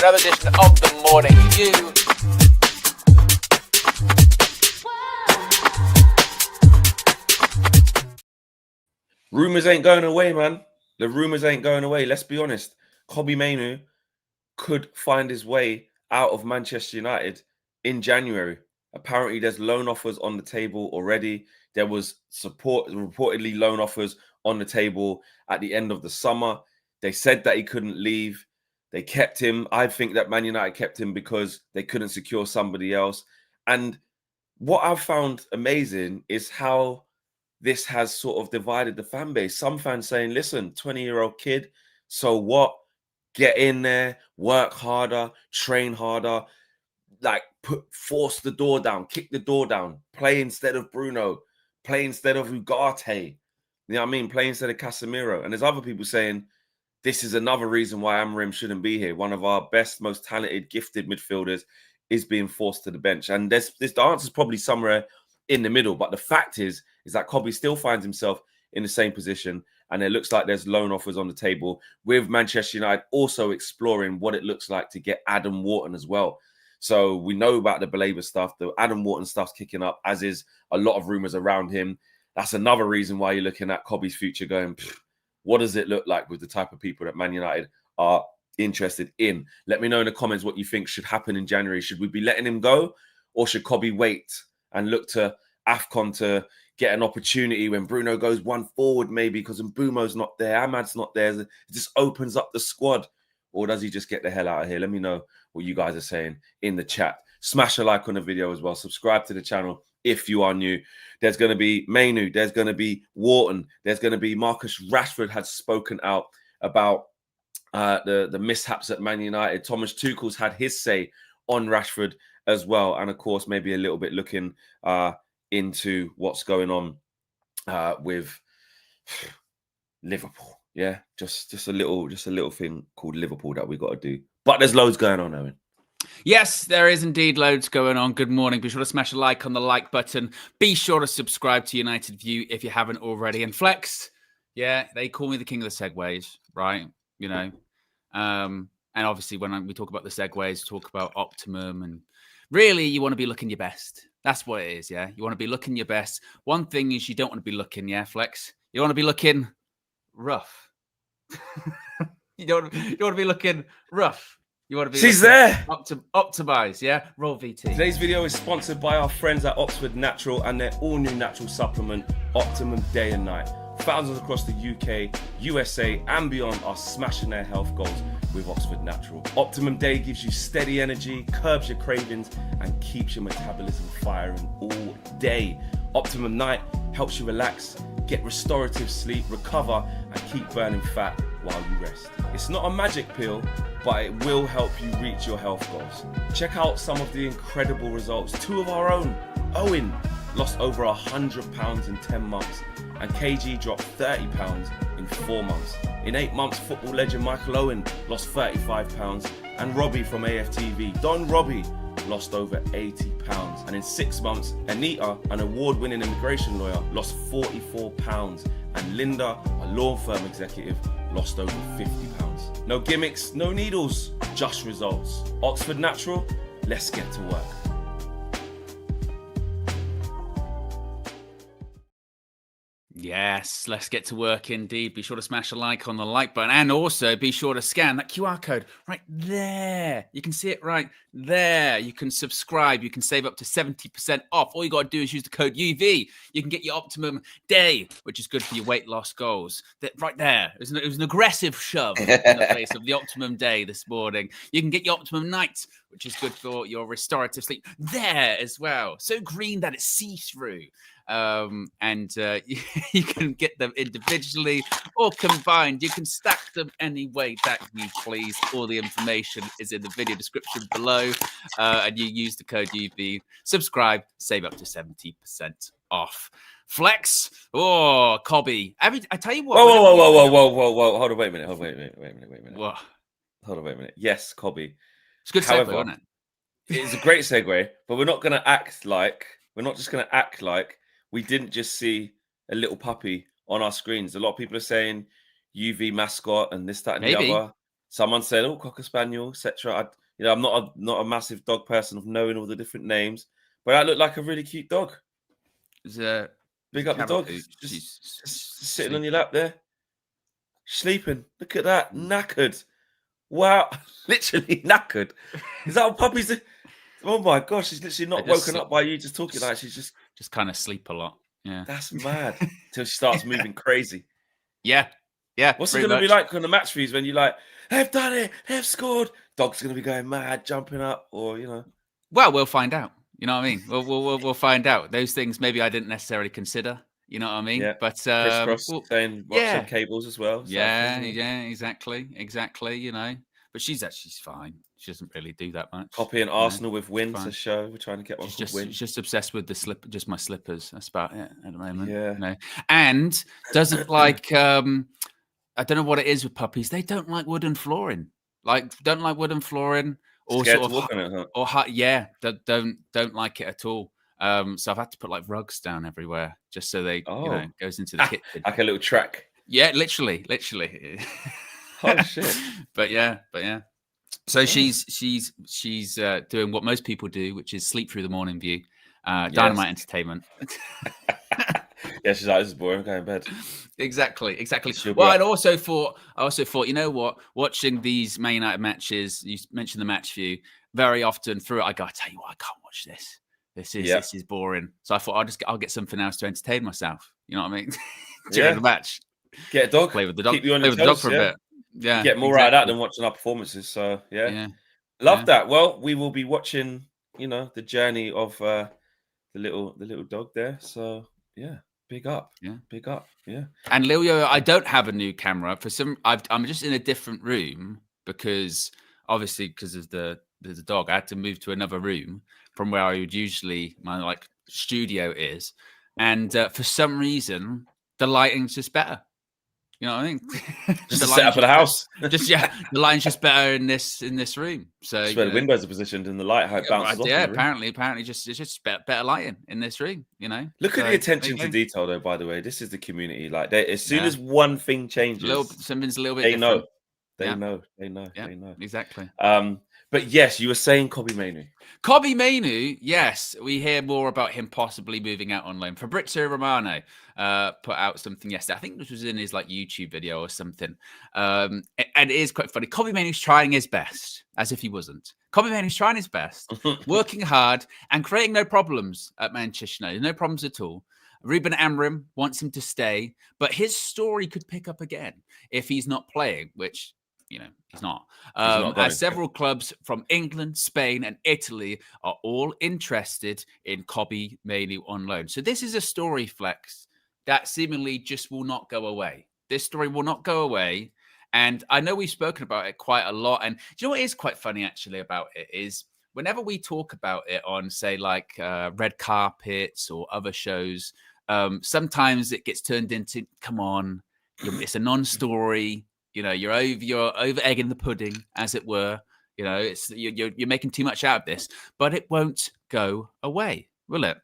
another edition of the Morning Review. Rumours ain't going away, man. The rumours ain't going away. Let's be honest. Mainoo could find his way out of Manchester United in January. Apparently, there's loan offers on the table already. There was reportedly loan offers on the table at the end of the summer. They said that he couldn't leave. They kept him. I think that Man United kept him because they couldn't secure somebody else. And what I've found amazing is how this has sort of divided the fan base. Some fans saying, listen, 20-year-old kid, so what? Get in there, work harder, train harder, like force the door down, kick the door down, play instead of Bruno, play instead of Ugarte. You know what I mean? Play instead of Casemiro. And there's other people saying, this is another reason why Amorim shouldn't be here. One of our best, most talented, gifted midfielders is being forced to the bench. And the answer is probably somewhere in the middle. But the fact is that Kobe still finds himself in the same position. And it looks like there's loan offers on the table, with Manchester United also exploring what it looks like to get Adam Wharton as well. So we know about the Belabor stuff. The Adam Wharton stuff's kicking up, as is a lot of rumours around him. That's another reason why you're looking at Kobe's future going, what does it look like with the type of people that Man United are interested in? Let me know in the comments what you think should happen in January. Should we be letting him go, or should Kobe wait and look to AFCON to get an opportunity when Bruno goes one forward, maybe, because Mbumo's not there, Ahmad's not there. It just opens up the squad. Or does he just get the hell out of here? Let me know what you guys are saying in the chat. Smash a like on the video as well. Subscribe to the channel if you are new. There's going to be Mainoo. There's going to be Wharton. There's going to be Marcus Rashford has spoken out about the mishaps at Man United. Thomas Tuchel's had his say on Rashford as well. And, of course, maybe a little bit looking into what's going on with Liverpool. Yeah, just a little thing called Liverpool that we got to do. But there's loads going on, Owen. Yes, there is indeed loads going on. Good morning. Be sure to smash a like on the like button. Be sure to subscribe to United View if you haven't already. And Flex, yeah, they call me the king of the segues, right? You know, and obviously when we talk about the segues, talk about Optimum, and really you want to be looking your best. That's what it is, yeah? You want to be looking your best. One thing is you don't want to be looking, yeah, Flex? You want to be looking rough. you don't want to be looking rough. You want to be She's there. Optimized, yeah? Roll VT. Today's video is sponsored by our friends at Oxford Natural and their all-new natural supplement, Optimum Day and Night. Thousands across the UK, USA, and beyond are smashing their health goals with Oxford Natural. Optimum Day gives you steady energy, curbs your cravings, and keeps your metabolism firing all day. Optimum Night helps you relax, get restorative sleep, recover, and keep burning fat while you rest. It's not a magic pill, but it will help you reach your health goals. Check out some of the incredible results. Two of our own, OWEN, lost over 100 pounds in 10 months, and KG dropped 30 pounds in 4 months. In 8 months, football legend Michael Owen lost 35 pounds, and Robbie from AFTV, Don Robbie, lost over 80 pounds. And in 6 months, Anita, an award-winning immigration lawyer, lost 44 pounds, and Linda, a law firm executive, lost over 50 pounds. No gimmicks, no needles, just results. Oxford Natural, let's get to work. Yes, let's get to work indeed. Be sure to smash a like on the like button, and also be sure to scan that QR code right there. You can see it right there. You can subscribe. You can save up to 70% off. All you got to do is use the code UV. You can get your Optimum Day, which is good for your weight loss goals. That right there. It was an aggressive shove in the face of the Optimum Day this morning. You can get your Optimum Night, which is good for your restorative sleep, there as well. So green that it's see-through. And you can get them individually or combined. You can stack them any way that you please. All the information is in the video description below, and you use the code UV. Subscribe, save up to 70% off. Flex, Cobby. I tell you what. Whoa! Hold on, wait a minute. Wait a minute. What? Hold on, wait a minute. Yes, Cobby. It's a good segue, isn't it? It's a great segue, but we're not just gonna act like we didn't just see a little puppy on our screens. A lot of people are saying UV mascot and this, that, and the other. Someone said, "Oh, Cocker Spaniel, etc." I'm not a massive dog person of knowing all the different names, but that looked like a really cute dog. Big up the dog. Just sitting on your lap there, sleeping. Look at that, knackered. Wow, literally knackered. Is that what puppies do? Oh my gosh, she's literally not woken up by you just talking like she's just kind of sleep a lot. Yeah, that's mad. Till she starts moving crazy. Yeah. What's it going to be like on the match views when you like, they've done it, they've scored? Dog's going to be going mad, jumping up, or Well, we'll find out. You know what I mean? We'll find out. Those things maybe I didn't necessarily consider. You know what I mean? Yeah. But Crisscross saying watch some cables as well. Yeah, exactly. But she's fine. She doesn't really do that much. Copying Arsenal with wins a show. We're trying to get one called Win. She's just obsessed with just my slippers. That's about it at the moment. Yeah. And doesn't like I don't know what it is with puppies. They don't like wooden flooring. Don't like wooden flooring. Or scared sort to of, walk on it, huh? Or don't like it at all. So I've had to put like rugs down everywhere just so they goes into the kitchen. Like a little track. Yeah, literally. Oh shit. But yeah. So she's doing what most people do, which is sleep through the morning view. Dynamite entertainment. Yeah, she's like, this is boring. I'm going to bed. Exactly. Well, I also thought, you know what? Watching these Man United matches, you mentioned the match view, very often through it, I go, I tell you what, I can't watch this. This is boring. So I thought I'll get something else to entertain myself. You know what I mean? During the match. Get a dog. Play with the dog. Keep you on play your with the dog toes, for a bit. Yeah. Get more out of that than watching our performances. So love that. Well, we will be watching, the journey of the little dog there. So yeah. Big up. Yeah. And Lilio, I don't have a new camera. I'm just in a different room because of the dog. I had to move to another room from where I would usually my studio is, and for some reason the lighting's just better. You know what I mean? Just the setup of the house. The lighting's just better in this room. So just where the windows are positioned and the light how it bounces off. Yeah, apparently, it's just better lighting in this room. Look at the attention to detail, though. By the way, this is the community. Like, as soon as one thing changes, something's a little bit they different. know. They know. Exactly. But yes, you were saying Mainoo. Mainoo, yes, we hear more about him possibly moving out on loan. Fabrizio Romano put out something yesterday. I think this was in his YouTube video or something. And it is quite funny. Mainoo's trying his best, as if he wasn't. Mainoo's trying his best, working hard and creating no problems at Manchester United. No problems at all. Ruben Amorim wants him to stay, but his story could pick up again if he's not playing, which he's not. As several clubs from England, Spain, and Italy are all interested in Mainoo on loan. So this is a story, Flex, that seemingly just will not go away. This story will not go away. And I know we've spoken about it quite a lot. And do you know what is quite funny, actually, about it is whenever we talk about it on, say, Red Carpets or other shows, sometimes it gets turned into, come on, it's a non-story. You're over egging the pudding, as it were. It's you're making too much out of this, but it won't go away, will it?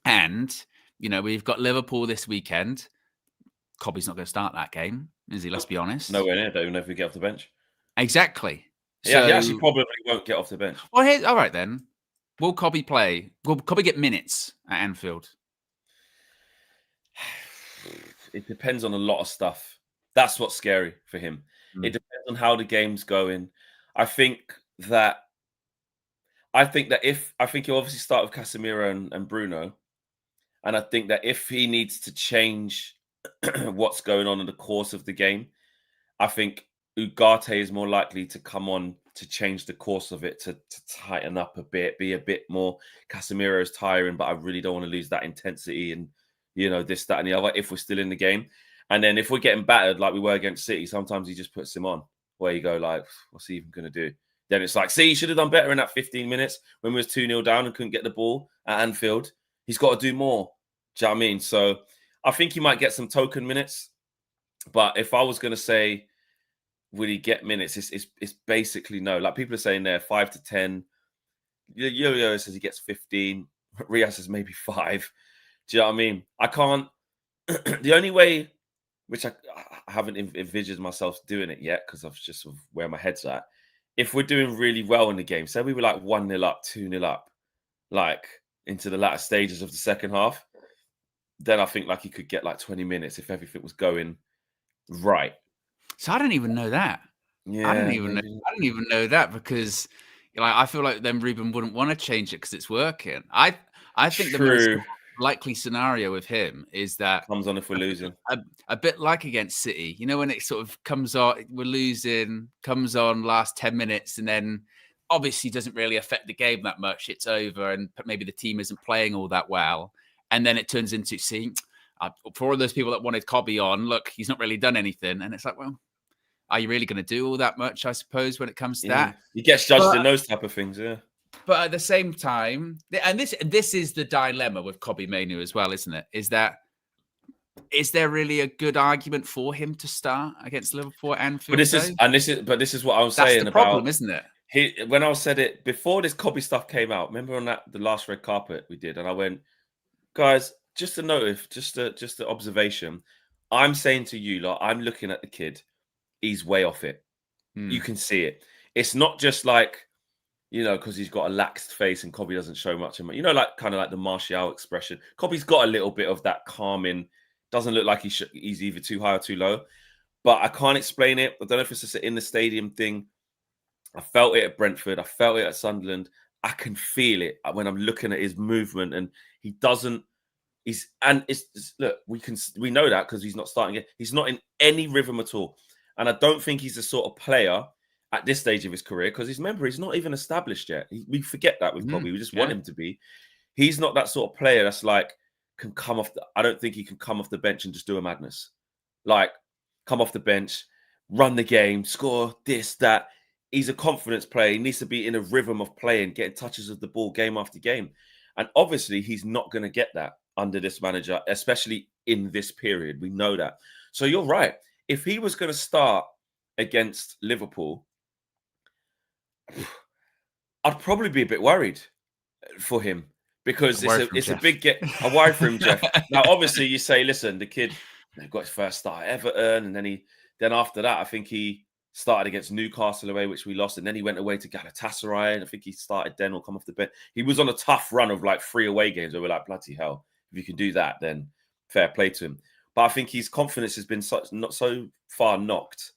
And we've got Liverpool this weekend. Cobby's not going to start that game, is he? Let's be honest. Nowhere near. Don't even know if he get off the bench. Exactly. Yeah, he actually probably won't get off the bench. Well, all right then. Will Cobby play? Will Cobby get minutes at Anfield? It depends on a lot of stuff. That's what's scary for him. It depends on how the game's going. I think he'll obviously start with Casemiro and Bruno. And I think that if he needs to change what's going on in the course of the game, I think Ugarte is more likely to come on to change the course of it, to tighten up a bit, be a bit more. Casemiro is tiring, but I really don't want to lose that intensity and, this, that, and the other if we're still in the game. And then if we're getting battered like we were against City, sometimes he just puts him on where you go what's he even going to do? Then it's see, he should have done better in that 15 minutes when we was 2-0 down and couldn't get the ball at Anfield. He's got to do more. Do you know what I mean? So I think he might get some token minutes. But if I was going to say, will he get minutes? It's basically no. People are saying there 5 to 10. Yo-Yo says he gets 15. Riaz says maybe 5. Do you know what I mean? I can't. The only way which I haven't envisioned myself doing it yet because I've just sort of where my head's at. If we're doing really well in the game, say we were like 1-0 up, 2-0 up, like into the latter stages of the second half, then I think like he could get like 20 minutes if everything was going right. So I don't even know that. Yeah, I don't even know that because like I feel like then Ruben wouldn't want to change it because it's working. I think the most likely scenario with him is that comes on if we're losing. A bit like against City, you know, when it sort of comes on, we're losing, comes on last 10 minutes, and then obviously doesn't really affect the game that much. It's over, and maybe the team isn't playing all that well. And then it turns into, see, for all those people that wanted Cobby on, look, he's not really done anything. And it's like, well, are you really going to do all that much, I suppose, when it comes to that? He gets judged in those type of things, yeah. But at the same time, and this is the dilemma with Cobby Mainoo as well, isn't it? Is there really a good argument for him to start against Liverpool at Anfield? But this is what I was saying about. That's the problem, isn't it? When I said it before this Cobby stuff came out, remember on the last red carpet we did, and I went, guys, just a note, just an observation. I'm saying to you, like, I'm looking at the kid, he's way off it. You can see it. It's not just like, you know, because he's got a laxed face and Cobby doesn't show much. You know, like kind of like the Martial expression. Cobby's got a little bit of that calming. Doesn't look like he's either too high or too low. But I can't explain it. I don't know if it's just an in the stadium thing. I felt it at Brentford. I felt it at Sunderland. I can feel it when I'm looking at his movement, and he doesn't. Look, we know that because he's not starting it. He's not in any rhythm at all, and I don't think he's the sort of player at this stage of his career, because he's not even established yet. We forget that with Cobby. We just want him to be. He's not that sort of player that's like can come off. I don't think he can come off the bench and just do a madness. Like come off the bench, run the game, score this, that. He's a confidence player. He needs to be in a rhythm of playing, getting touches of the ball game after game. And obviously he's not going to get that under this manager, especially in this period. We know that. So you're right. If he was going to start against Liverpool, I'd probably be a bit worried for him because it's a big get. I worry for him, Jeff. Now, obviously, you say, listen, the kid got his first start at Everton, and then after that, I think he started against Newcastle away, which we lost, and then he went away to Galatasaray, and I think he started then or come off the bench. He was on a tough run of like 3 away games where we're like, bloody hell, if you can do that, then fair play to him. But I think his confidence has been not so far knocked.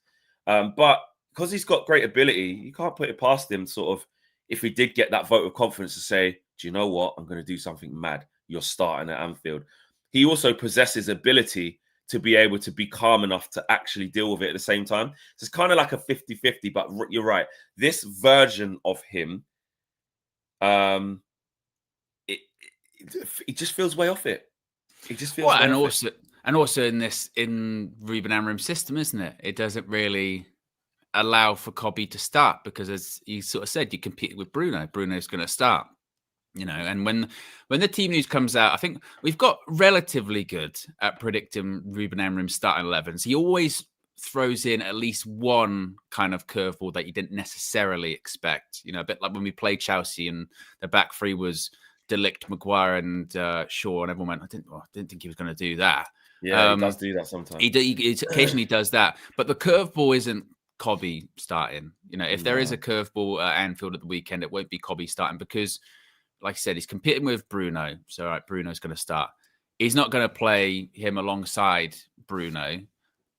But because he's got great ability, you can't put it past him sort of, if he did get that vote of confidence to say, do you know what? I'm going to do something mad. You're starting at Anfield. He also possesses ability to be able to be calm enough to actually deal with it at the same time. So it's kind of like a 50-50, but you're right. This version of him, it just feels way off it. It just feels and also in Ruben Amorim's system, isn't it? It doesn't really allow for Cobby to start because, as you sort of said, you compete with Bruno. Bruno's going to start, you know. And when the team news comes out, I think we've got relatively good at predicting Ruben Amorim's starting 11s. He always throws in at least one kind of curveball that you didn't necessarily expect. You know, a bit like when we played Chelsea and the back three was De Ligt, Maguire, and Shaw, and everyone went, I didn't think he was going to do that. Yeah, he does do that sometimes. He occasionally does that, but the curveball isn't Cobby starting. You know, if there is a curveball at Anfield at the weekend, it won't be Cobby starting because, like I said, he's competing with Bruno. So, all right, Bruno's going to start. He's not going to play him alongside Bruno.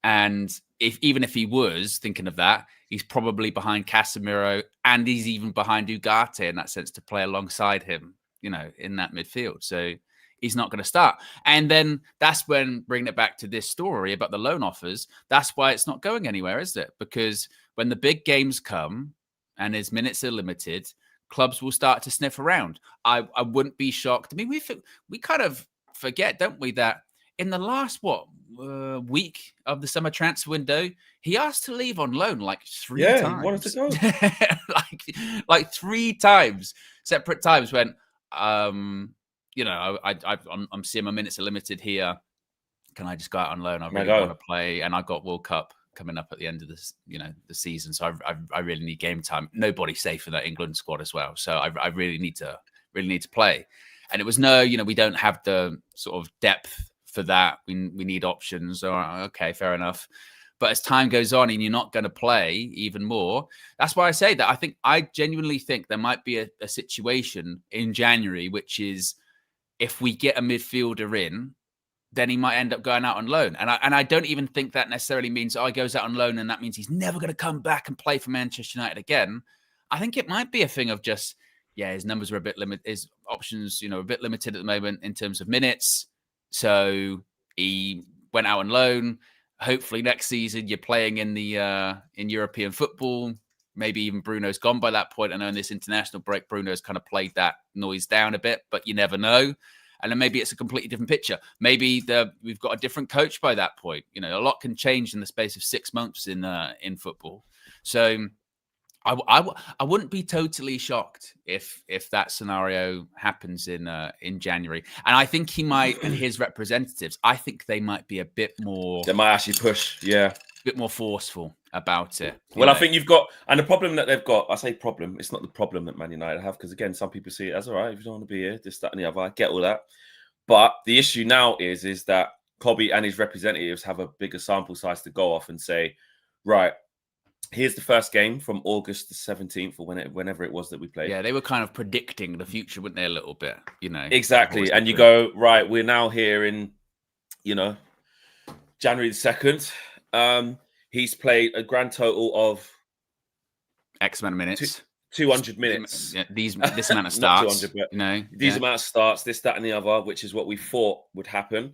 And even if he was thinking of that, he's probably behind Casemiro and he's even behind Ugarte in that sense to play alongside him, you know, in that midfield. So he's not going to start. And then that's when, bringing it back to this story about the loan offers, that's why it's not going anywhere, is it? Because when the big games come and his minutes are limited, clubs will start to sniff around. I wouldn't be shocked. I mean, we kind of forget, don't we, that in the last, week of the summer transfer window, he asked to leave on loan like 3 times. Yeah, he wanted to go. like 3 times, separate times when, you know, I'm seeing my minutes are limited here. Can I just go out on loan? I really want to play, and I've got World Cup coming up at the end of this, you know, the season. So I really need game time. Nobody's safe in that England squad as well. So I really need to play. And it was no, you know, we don't have the sort of depth for that. We need options. All right, okay, fair enough. But as time goes on and you're not going to play even more, that's why I say that. I genuinely think there might be a situation in January, which is if we get a midfielder in, then he might end up going out on loan. And I don't even think that necessarily means, he goes out on loan and that means he's never going to come back and play for Manchester United again. I think it might be a thing of just, his numbers are a bit limited, his options, a bit limited at the moment in terms of minutes. So he went out on loan. Hopefully next season you're playing in the in European football. Maybe even Bruno's gone by that point. I know in this international break, Bruno's kind of played that noise down a bit, but you never know. And then maybe it's a completely different picture. Maybe we've got a different coach by that point. A lot can change in the space of 6 months in football. So I wouldn't be totally shocked if that scenario happens in January. And I think he might, and his representatives, I think they might be a bit more. They might actually push, a bit more forceful about it. Well, I think you've got, and the problem that they've got, I say problem, it's not the problem that Man United have, because again, some people see it as all right, if you don't want to be here, this, that, and the other. I get all that. But the issue now is that Kobe and his representatives have a bigger sample size to go off and say, right, here's the first game from August the 17th or whenever it was that we played. Yeah, they were kind of predicting the future, weren't they, a little bit, Exactly. And you go, right, we're now here in, January the 2nd. He's played a grand total of X amount of minutes. 200 minutes. This amount of starts. 200, but these amount of starts, this, that, and the other, which is what we thought would happen.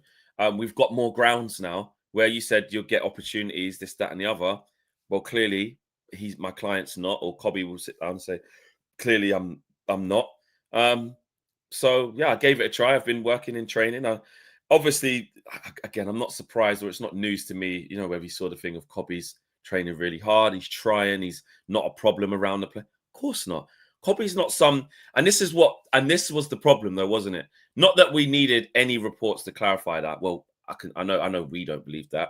We've got more grounds now where you said you'll get opportunities, this, that, and the other. Well, clearly, my client's not, or Kobe will sit down and say, clearly, I'm not. So, I gave it a try. I've been working in training. Obviously, again, I'm not surprised, or it's not news to me, where we saw the thing of Kobe's training really hard. He's trying. He's not a problem around the play. Of course not. Kobe's not and this was the problem, though, wasn't it? Not that we needed any reports to clarify that. Well, I know we don't believe that.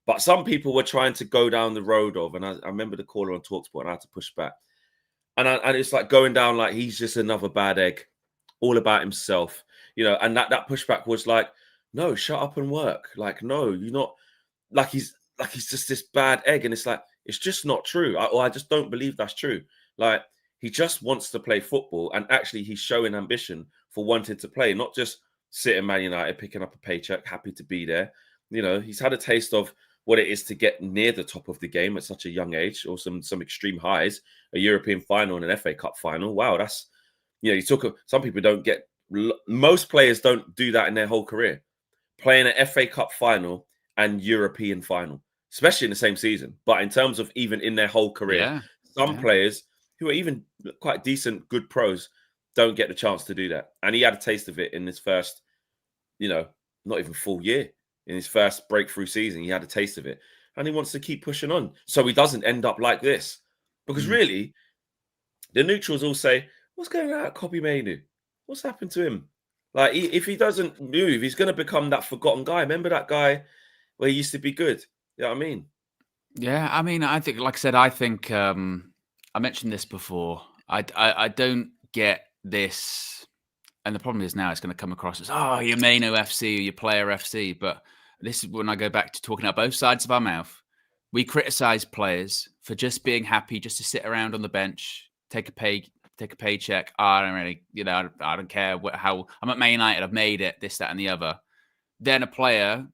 But some people were trying to go down the road of, and I remember the caller on TalkSport, and I had to push back. And it's like going down like he's just another bad egg, all about himself, and that pushback was like, no, shut up and work. Like, no, you're not, like he's just this bad egg. And it's like, it's just not true. I just don't believe that's true. Like, he just wants to play football, and actually he's showing ambition for wanting to play, not just sit in Man United, picking up a paycheck, happy to be there. He's had a taste of what it is to get near the top of the game at such a young age, or some extreme highs, a European final and an FA Cup final. Wow, that's, some people don't get, most players don't do that in their whole career. Playing an FA Cup final and European final, especially in the same season. But in terms of even in their whole career, some players who are even quite decent, good pros don't get the chance to do that. And he had a taste of it in his first, not even full year. In his first breakthrough season, he had a taste of it. And he wants to keep pushing on so he doesn't end up like this. Because really, the neutrals all say, what's going on at Kobe Mainoo? What's happened to him? Like, if he doesn't move, he's going to become that forgotten guy. Remember that guy where he used to be good? You know what I mean? Yeah, I mean, I think, like I said, I mentioned this before. I don't get this. And the problem is now it's going to come across as, you're Mainoo FC or you're Player FC. But this is when I go back to talking out both sides of our mouth. We criticize players for just being happy, just to sit around on the bench, take a paycheck. I don't really, I don't care how I'm at Man United. I've made it, this, that, and the other. Then a player,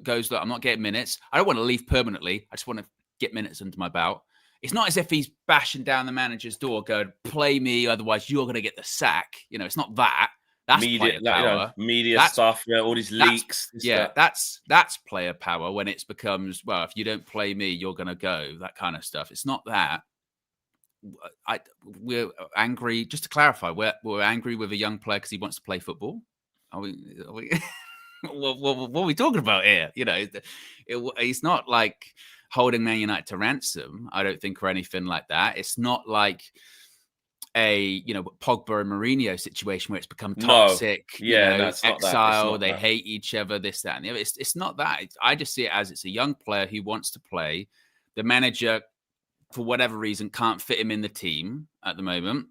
goes, look, I'm not getting minutes. I don't want to leave permanently. I just want to get minutes under my belt. It's not as if he's bashing down the manager's door, going, play me, otherwise you're going to get the sack. It's not that. That's player power. Media stuff, all these leaks. That's player power when it becomes, well, if you don't play me, you're going to go, that kind of stuff. It's not that. We're angry, just to clarify, we're angry with a young player because he wants to play football. Are we what are we talking about here? He's not like holding Man United to ransom, I don't think, or anything like that. It's not like a Pogba and Mourinho situation where it's become toxic. It's exile. Not they that. Hate each other. This, that, and the other. It's not that. I just see it as it's a young player who wants to play. The manager, for whatever reason, can't fit him in the team at the moment.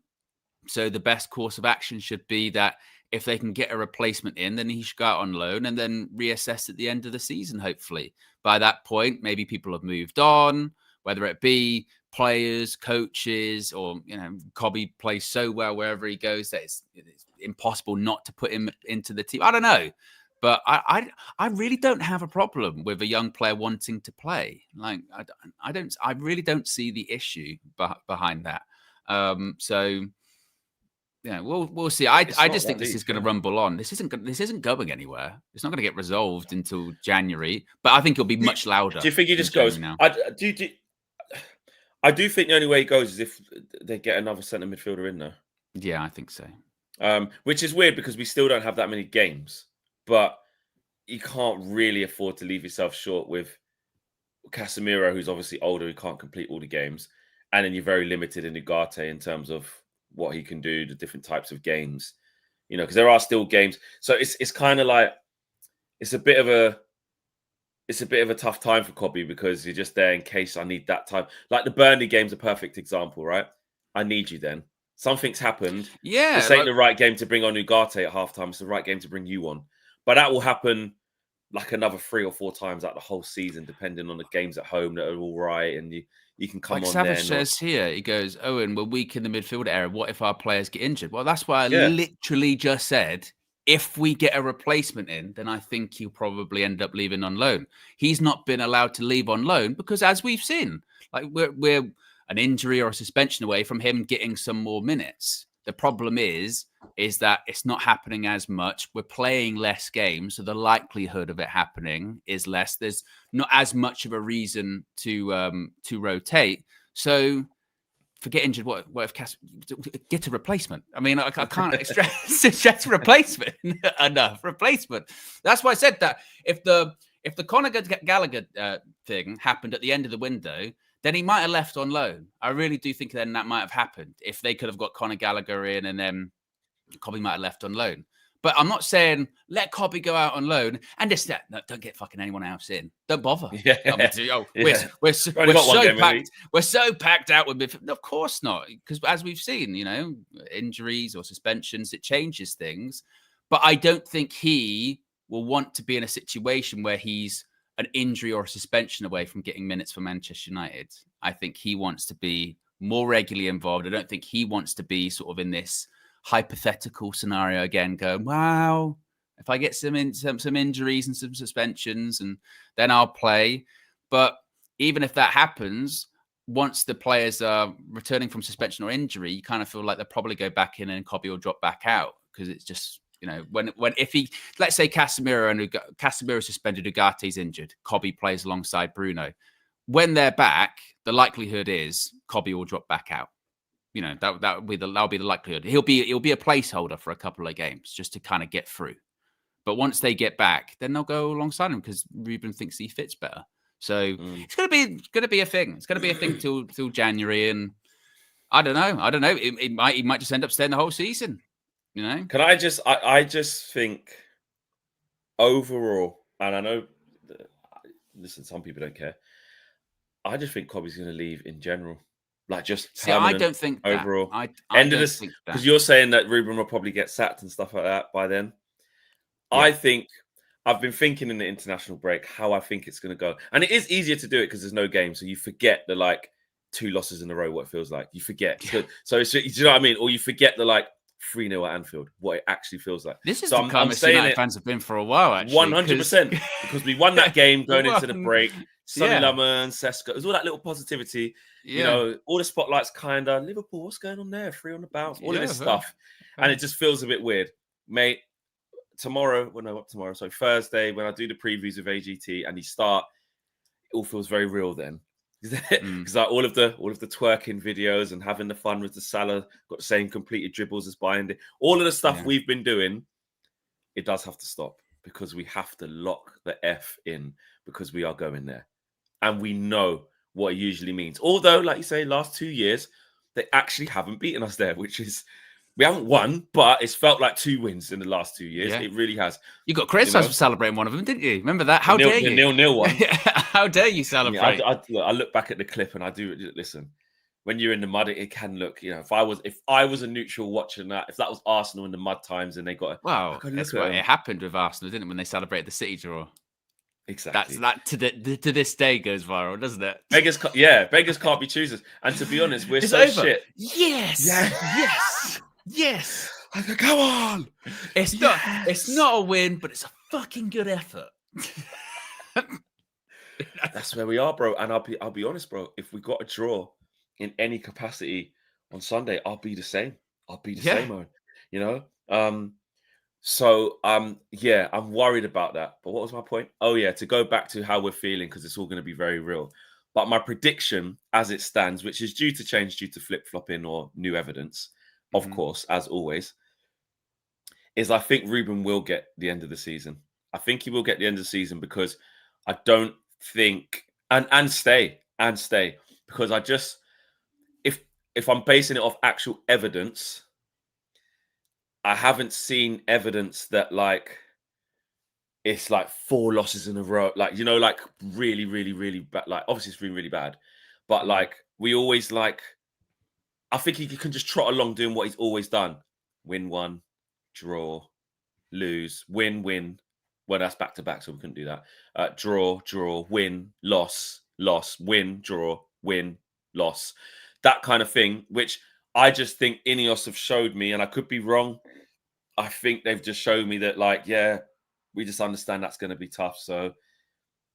So the best course of action should be that if they can get a replacement in, then he should go out on loan and then reassess at the end of the season, hopefully. By that point, maybe people have moved on, whether it be players, coaches, or, Cobby plays so well wherever he goes that it's impossible not to put him into the team. I don't know. But I really don't have a problem with a young player wanting to play. Like, I really don't see the issue behind that. So yeah, we'll see. I just think this is going to rumble on. This isn't going anywhere. It's not going to get resolved until January. But I think it'll be much louder. Do you think he just goes now? I do think the only way he goes is if they get another centre midfielder in there. Yeah, I think so. Which is weird because we still don't have that many games. But you can't really afford to leave yourself short with Casemiro, who's obviously older, who can't complete all the games. And then you're very limited in Ugarte in terms of what he can do, the different types of games, because there are still games. So it's kind of like, it's a bit of a tough time for Cobby because you're just there in case I need that time. Like the Burnley game's a perfect example, right? I need you then. Something's happened. Yeah. This ain't the right game to bring on Ugarte at halftime. It's the right game to bring you on. But that will happen like another 3 or 4 times out the whole season, depending on the games at home that are all right. And you can come like on Savage there. says here, he goes, Owen, we're weak in the midfield area. What if our players get injured? Well, that's why I literally just said, if we get a replacement in, then I think he'll probably end up leaving on loan. He's not been allowed to leave on loan because, as we've seen, like we're an injury or a suspension away from him getting some more minutes. The problem is that it's not happening as much. We're playing less games, so the likelihood of it happening is less. There's not as much of a reason to rotate. So forget injured. What if get a replacement? I mean, I can't stress replacement enough. Replacement. That's why I said that if the Conor Gallagher thing happened at the end of the window, then he might have left on loan. I really do think then that might have happened if they could have got Conor Gallagher in and then Cobby might have left on loan. But I'm not saying let Cobby go out on loan and just no, don't get fucking anyone else in. Don't bother. Yeah. We're so packed. We're so packed out with midfield. Of course not, because as we've seen, injuries or suspensions, it changes things. But I don't think he will want to be in a situation where he's an injury or a suspension away from getting minutes for Manchester United. I think he wants to be more regularly involved. I don't think he wants to be sort of in this hypothetical scenario again, going, wow, if I get some injuries and some suspensions, and then I'll play. But even if that happens, once the players are returning from suspension or injury, you kind of feel like they'll probably go back in and Cobby will drop back out because it's just, if he, let's say Casemiro suspended, Ugarte's injured, Cobby plays alongside Bruno. When they're back, the likelihood is Cobby will drop back out. That'll be the likelihood. He'll be a placeholder for a couple of games just to kind of get through. But once they get back, then they'll go alongside him because Ruben thinks he fits better. So it's gonna be a thing. It's gonna be a thing till January, and I don't know. He might just end up staying the whole season. Can I just think overall, and I know, listen, some people don't care. I just think Cobby's going to leave in general, like just I don't think overall. I end of this because you're saying that Ruben will probably get sacked and stuff like that by then. Yeah. I think I've been thinking in the international break how I think it's going to go, and it is easier to do it because there's no game, so you forget the 2 losses in a row. What it feels like, you forget. Yeah. So it's, do you know what I mean? Or you forget the 3-0 at Anfield, what it actually feels like. This is the calmest United fans have been for a while, actually. 100%. Because we won that game going into the break. Sonny Lemon, Sesko. It was all that little positivity. Yeah. All the spotlights kind of, Liverpool, what's going on there? 3 on the bounce. All of this stuff. And it just feels a bit weird. Mate, Thursday, when I do the previews of AGT and you start, it all feels very real then. Because all of the twerking videos and having the fun with the Salah, got the same completed dribbles as Bayern. All of the stuff we've been doing, it does have to stop because we have to lock the F in because we are going there. And we know what it usually means. Although, like you say, last 2 years, they actually haven't beaten us there, which is, we haven't won, but it's felt like 2 wins in the last 2 years. Yeah. It really has. You got criticised for celebrating one of them, didn't you? Remember that? How dare you? The 0-0 one. How dare you celebrate? I look back at the clip and I do listen. when you're in the mud, it can look, if I was a neutral watching that, if that was Arsenal in the mud times and they got, well, that's what it happened with Arsenal, didn't it? When they celebrated the City draw. Exactly. That to this day goes viral, doesn't it? Beggars can't be choosers. And to be honest, we're it's so over. shit. Yes. Come on. It's not a win, but it's a fucking good effort. That's where we are, bro. And I'll be honest, bro. If we got a draw in any capacity on Sunday, I'll be the same. I'll be the same, man. So I'm worried about that. But what was my point? Oh yeah, to go back to how we're feeling, because it's all going to be very real. But my prediction, as it stands, which is due to change due to flip-flopping or new evidence, of course, as always, is I think Ruben will get the end of the season. I think he will get the end of the season because I don't think and stay because I just if I'm basing it off actual evidence, I haven't seen evidence that like it's like 4 losses in a row, like like really, really, really bad. Like obviously it's been really bad, but like we always like. I think he can just trot along doing what he's always done: win 1, draw, lose, win. Well, that's back to back, so we couldn't do that. Draw, win, loss, win, draw, win, loss. That kind of thing, which I just think Ineos have showed me, and I could be wrong. I think they've just shown me that, like, yeah, we just understand that's going to be tough. So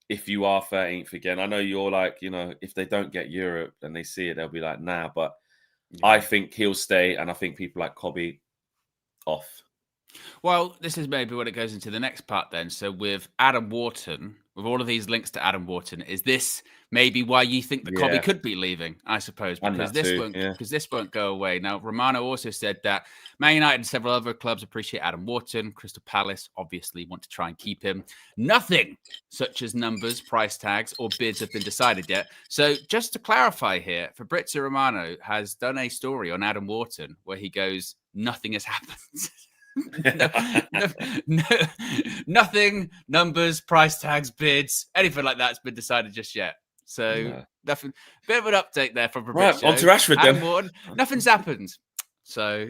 if you are 13th again, I know you're like, if they don't get Europe and they see it, they'll be like, nah. But I think he'll stay, and I think people like Cobby off. Well, this is maybe when it goes into the next part then. So with Adam Wharton, with all of these links to Adam Wharton, is this maybe why you think that Cobby could be leaving, I suppose, because this won't go away. Now, Romano also said that Man United and several other clubs appreciate Adam Wharton. Crystal Palace obviously want to try and keep him. Nothing such as numbers, price tags, or bids have been decided yet. So just to clarify here, Fabrizio Romano has done a story on Adam Wharton where he goes, nothing has happened. Nothing, numbers, price tags, bids, anything like that's been decided just yet. So nothing. Bit of an update there from Fabrizio. Right, on to Rashford then. Wharton, nothing's happened. So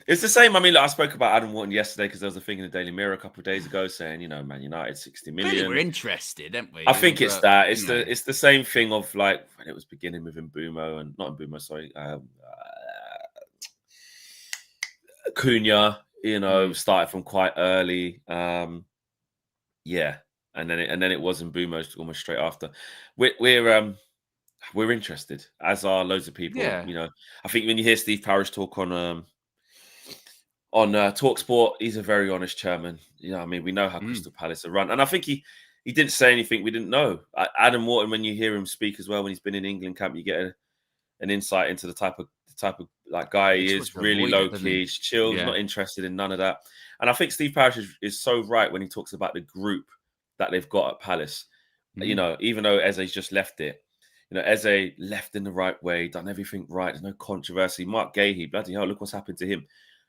it's the same. I mean, look, I spoke about Adam Wharton yesterday because there was a thing in the Daily Mirror a couple of days ago saying, Man United 60 million. Really, we're interested, aren't we? I think it's that. It's the same thing of like when it was beginning with Mbumo and not Mbumo, sorry. Cunha, started from quite early. And then it was Mbumo almost straight after. We're interested, as are loads of people. Yeah. I think when you hear Steve Parish talk on TalkSport, he's a very honest chairman. I mean, we know how Crystal Palace are run, and I think he didn't say anything we didn't know. Adam Wharton, when you hear him speak as well, when he's been in England camp, you get an insight into the type of like guy he is. Really low key, chill, not interested in none of that. And I think Steve Parish is so right when he talks about the group that they've got at Palace. Even though Eze's just left it, Eze left in the right way, done everything right. There's no controversy. Mark Gahey, bloody hell, look what's happened to him.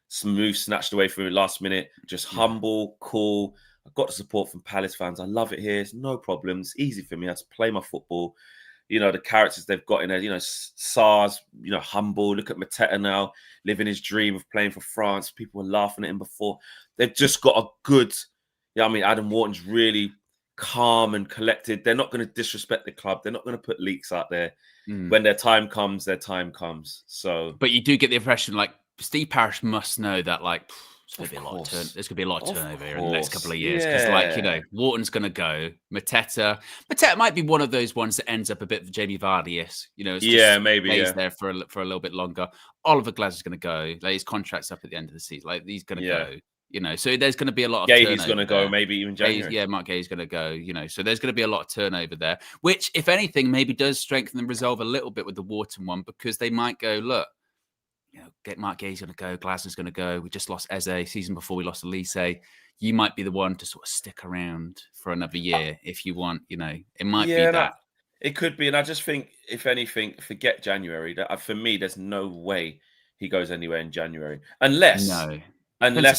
Smooth, snatched away from it last minute. Just humble, cool. I've got the support from Palace fans. I love it here. It's no problems. Easy for me. I have to play my football. The characters they've got in there, SARS, humble. Look at Mateta now, living his dream of playing for France. People were laughing at him before. They've just got a good, Adam Wharton's really calm and collected. They're not going to disrespect the club. They're not going to put leaks out there. When their time comes, their time comes. So, but you do get the impression like Steve Parish must know that like there's going to be a lot of turnover here in the next couple of years because Wharton's going to go. Mateta might be one of those ones that ends up a bit Jamie Vardy-ish. Maybe stays there for a little bit longer. Oliver Glasser's going to go. Like, his contract's up at the end of the season. Like he's going to go. So there's going to be a lot of turnover. He's going to go, maybe even January. Mark Gahey's going to go. So there's going to be a lot of turnover there, which, if anything, maybe does strengthen the resolve a little bit with the Wharton one because they might go, look. Get Mark Gahey's going to go. Glasner's going to go. We just lost Eze season before we lost Elise. You might be the one to sort of stick around for another year if you want. It might be that. It could be. And I just think, if anything, forget January. For me, there's no way he goes anywhere in January. Unless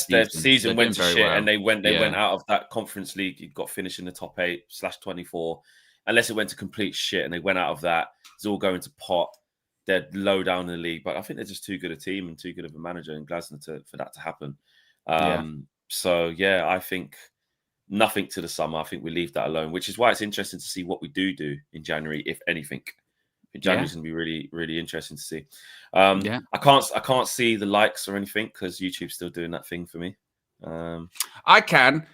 their season went to shit and they went out of that Conference League. It got finished in the top 8/24. Unless it went to complete shit and they went out of that. It's all going to pot. they're low down in the league, but I think they're just too good a team and too good of a manager in Glasgow for that to happen. So yeah, I think nothing to the summer. I think we leave that alone, which is why it's interesting to see what we do in January, if anything. January's going to be really, really interesting to see. I can't see the likes or anything because YouTube's still doing that thing for me. I can.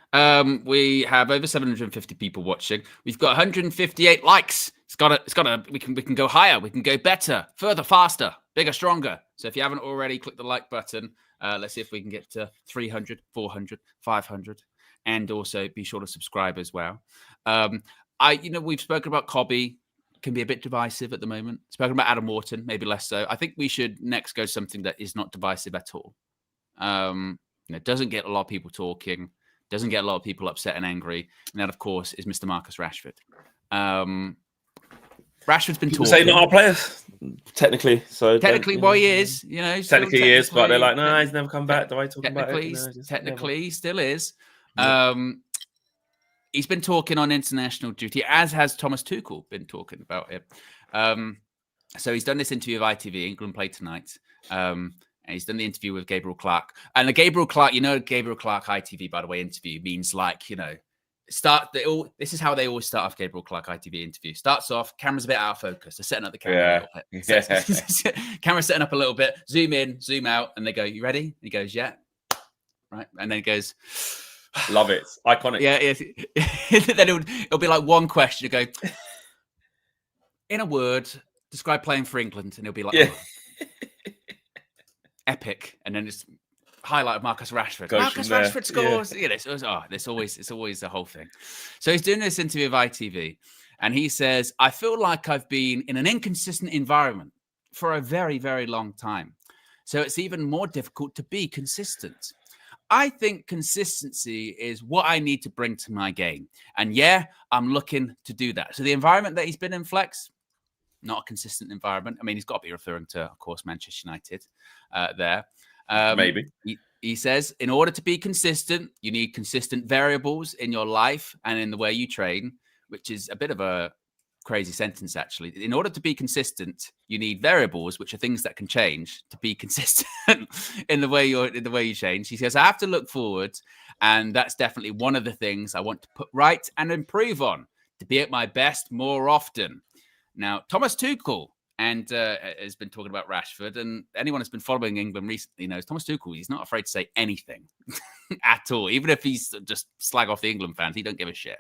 We have over 750 people watching. We've got 158 likes. It's got we can go higher. We can go better, further, faster, bigger, stronger. So if you haven't already, click the like button. Let's see if we can get to 300, 400, 500. And also be sure to subscribe as well. We've spoken about Cobby. Can be a bit divisive at the moment. Spoken about Adam Wharton, maybe less so. I think we should next go something that is not divisive at all. It doesn't get a lot of people talking, doesn't get a lot of people upset and angry. And that, of course, is Mr. Marcus Rashford. Rashford's been talking. Say not our players, technically. Well, he is. Technically he is, but they're like, no, he's never come back. Do I talk about it? Technically, he still is. He's been talking on international duty, as has Thomas Tuchel been talking about it. So he's done this interview with ITV. England play tonight. And he's done the interview with Gabriel Clark. And the Gabriel Clark, Gabriel Clark ITV, by the way, interview means this is how they always start off Gabriel Clark ITV interview. Starts off, camera's a bit out of focus. They're setting up the camera a little bit. Camera's setting up a little bit. Zoom in, zoom out. And they go, you ready? He goes, yeah. Right. And then he goes... Love it. Iconic. Yeah. Then it'll be like one question. You go, in a word, describe playing for England. And it'll be like, epic. And then it's highlight of Marcus Rashford. Marcus Rashford scores. It's always the whole thing. So he's doing this interview with ITV. And he says, I feel like I've been in an inconsistent environment for a very, very long time. So it's even more difficult to be consistent. I think consistency is what I need to bring to my game. And I'm looking to do that. So the environment that he's been in, Flex, not a consistent environment. I mean, he's got to be referring to, of course, Manchester United there. Maybe. He says, in order to be consistent, you need consistent variables in your life and in the way you train, which is a bit of a crazy sentence, actually. In order to be consistent, you need variables, which are things that can change to be consistent in the way you change. He says, I have to look forward, and that's definitely one of the things I want to put right and improve on to be at my best more often. Now, Thomas Tuchel has been talking about Rashford, and anyone who's been following England recently knows Thomas Tuchel, he's not afraid to say anything at all. Even if he's just slag off the England fans, he don't give a shit.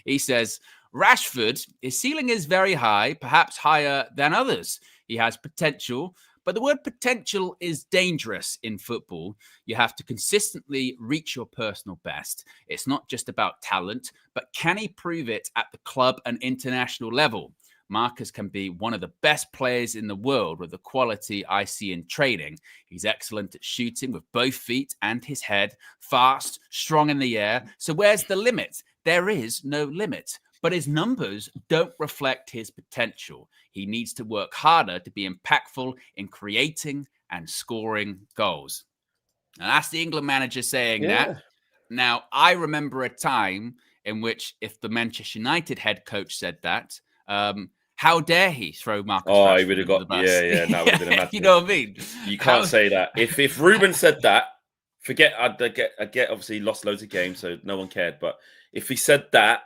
He says, Rashford, his ceiling is very high, perhaps higher than others. He has potential, but the word potential is dangerous in football. You have to consistently reach your personal best. It's not just about talent, but can he prove it at the club and international level? Marcus can be one of the best players in the world with the quality I see in training. He's excellent at shooting with both feet and his head, fast, strong in the air. So where's the limit? There is no limit. But his numbers don't reflect his potential. He needs to work harder to be impactful in creating and scoring goals. And that's the England manager saying that. Now, I remember a time in which if the Manchester United head coach said that, how dare he throw Marcus Rashford he would have got, that would have been a massive. You know what I mean? You can't say that. If Ruben said that, forget, I get obviously he lost loads of games, so no one cared. But if he said that,